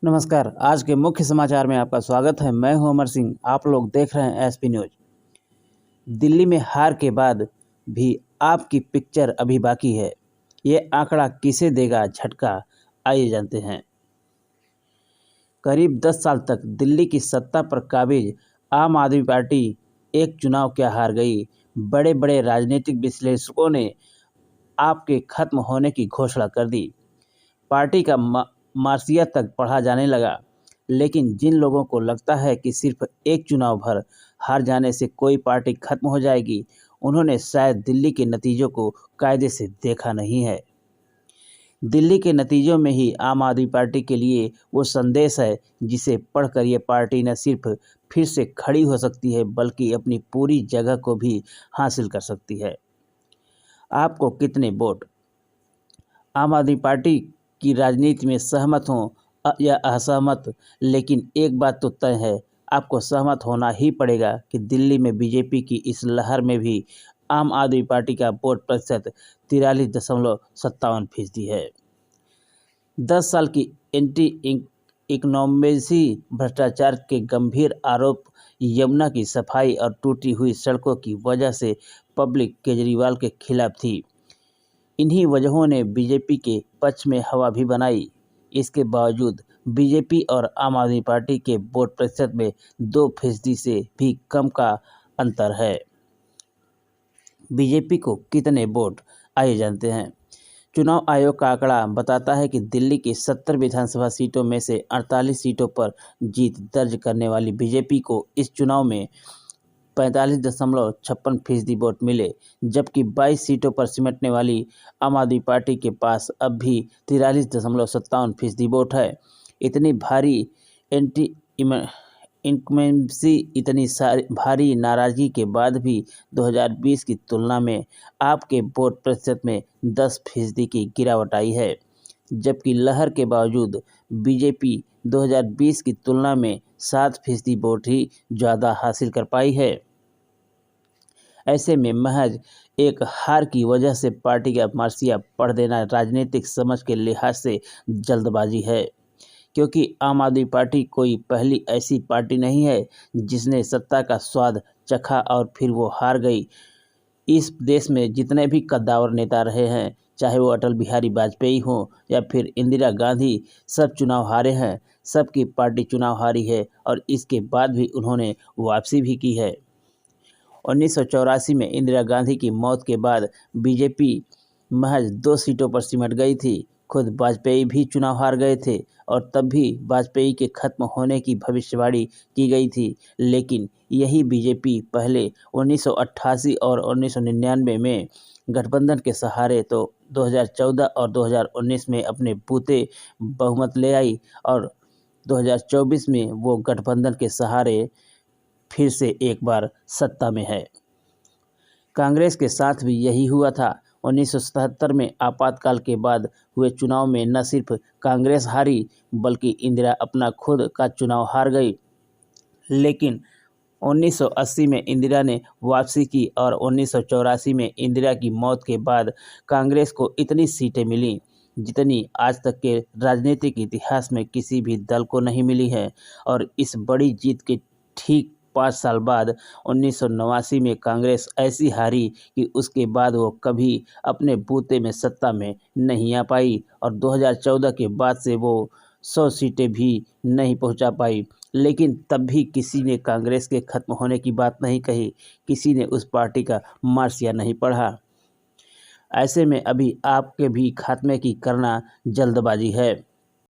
नमस्कार। आज के मुख्य समाचार में आपका स्वागत है। मैं हूं अमर सिंह। आप लोग देख रहे हैं एसपी न्यूज। दिल्ली में हार के बाद भी आपकी पिक्चर अभी बाकी है। ये आंकड़ा किसे देगा झटका, आइए जानते हैं। करीब 10 साल तक दिल्ली की सत्ता पर काबिज आम आदमी पार्टी एक चुनाव क्या हार गई। बड़े बड़े राजनीतिक विश्लेषकों ने आपके खत्म होने की घोषणा कर दी। पार्टी का मार्सिया तक पढ़ा जाने लगा। लेकिन जिन लोगों को लगता है कि सिर्फ एक चुनाव भर हार जाने से कोई पार्टी खत्म हो जाएगी, उन्होंने शायद दिल्ली के नतीजों को कायदे से देखा नहीं है। दिल्ली के नतीजों में ही आम आदमी पार्टी के लिए वो संदेश है जिसे पढ़कर ये पार्टी न सिर्फ फिर से खड़ी हो सकती है बल्कि अपनी पूरी जगह को भी हासिल कर सकती है। आपको कितने वोट? आम आदमी पार्टी की राजनीति में सहमत हों या असहमत, लेकिन एक बात तो तय है, आपको सहमत होना ही पड़ेगा कि दिल्ली में बीजेपी की इस लहर में भी आम आदमी पार्टी का वोट प्रतिशत 43.57% है। 10 साल की एंटी इकोनॉमेसी, भ्रष्टाचार के गंभीर आरोप, यमुना की सफाई और टूटी हुई सड़कों की वजह से पब्लिक केजरीवाल के खिलाफ थी। इन्हीं वजहों ने बीजेपी के पक्ष में हवा भी बनाई। इसके बावजूद बीजेपी और आम आदमी पार्टी के वोट प्रतिशत में 2% से भी कम का अंतर है। बीजेपी को कितने वोट, आइए जानते हैं। चुनाव आयोग का आंकड़ा बताता है कि दिल्ली की 70 विधानसभा सीटों में से 48 सीटों पर जीत दर्ज करने वाली बीजेपी को इस चुनाव में 45.56% वोट मिले, जबकि 22 सीटों पर सिमटने वाली आम आदमी पार्टी के पास अब भी 43.57% वोट है। इतनी भारी एंटी इनकमेंसी, इतनी भारी नाराजगी के बाद भी 2020 की तुलना में आपके वोट प्रतिशत में 10% की गिरावट आई है, जबकि लहर के बावजूद बीजेपी 2020 की तुलना में 7% वोट ही ज़्यादा हासिल कर पाई है। ऐसे में महज एक हार की वजह से पार्टी का मार्सिया पढ़ देना राजनीतिक समझ के लिहाज से जल्दबाजी है, क्योंकि आम आदमी पार्टी कोई पहली ऐसी पार्टी नहीं है जिसने सत्ता का स्वाद चखा और फिर वो हार गई। इस देश में जितने भी कद्दावर नेता रहे हैं, चाहे वो अटल बिहारी वाजपेयी हों या फिर इंदिरा गांधी, सब चुनाव हारे हैं। सबकी पार्टी चुनाव हारी है और इसके बाद भी उन्होंने वापसी भी की है। 1984 में इंदिरा गांधी की मौत के बाद बीजेपी महज 2 सीटों पर सिमट गई थी। खुद वाजपेयी भी चुनाव हार गए थे और तब भी वाजपेयी के खत्म होने की भविष्यवाणी की गई थी। लेकिन यही बीजेपी पहले 1988 और 1999 में गठबंधन के सहारे तो 2014 और 2019 में अपने बूते बहुमत ले आई और 2024 में वो गठबंधन के सहारे फिर से एक बार सत्ता में है। कांग्रेस के साथ भी यही हुआ था। 1977 में आपातकाल के बाद हुए चुनाव में न सिर्फ कांग्रेस हारी बल्कि इंदिरा अपना खुद का चुनाव हार गई। लेकिन 1980 में इंदिरा ने वापसी की और 1984 में इंदिरा की मौत के बाद कांग्रेस को इतनी सीटें मिलीं जितनी आज तक के राजनीतिक इतिहास में किसी भी दल को नहीं मिली है। और इस बड़ी जीत के ठीक 5 साल बाद 1989 में कांग्रेस ऐसी हारी कि उसके बाद वो कभी अपने बूते में सत्ता में नहीं आ पाई और 2014 के बाद से वो 100 सीटें भी नहीं पहुंचा पाई। लेकिन तब भी किसी ने कांग्रेस के खत्म होने की बात नहीं कही, किसी ने उस पार्टी का मार्सिया नहीं पढ़ा। ऐसे में अभी आपके भी खात्मे की करना जल्दबाजी है।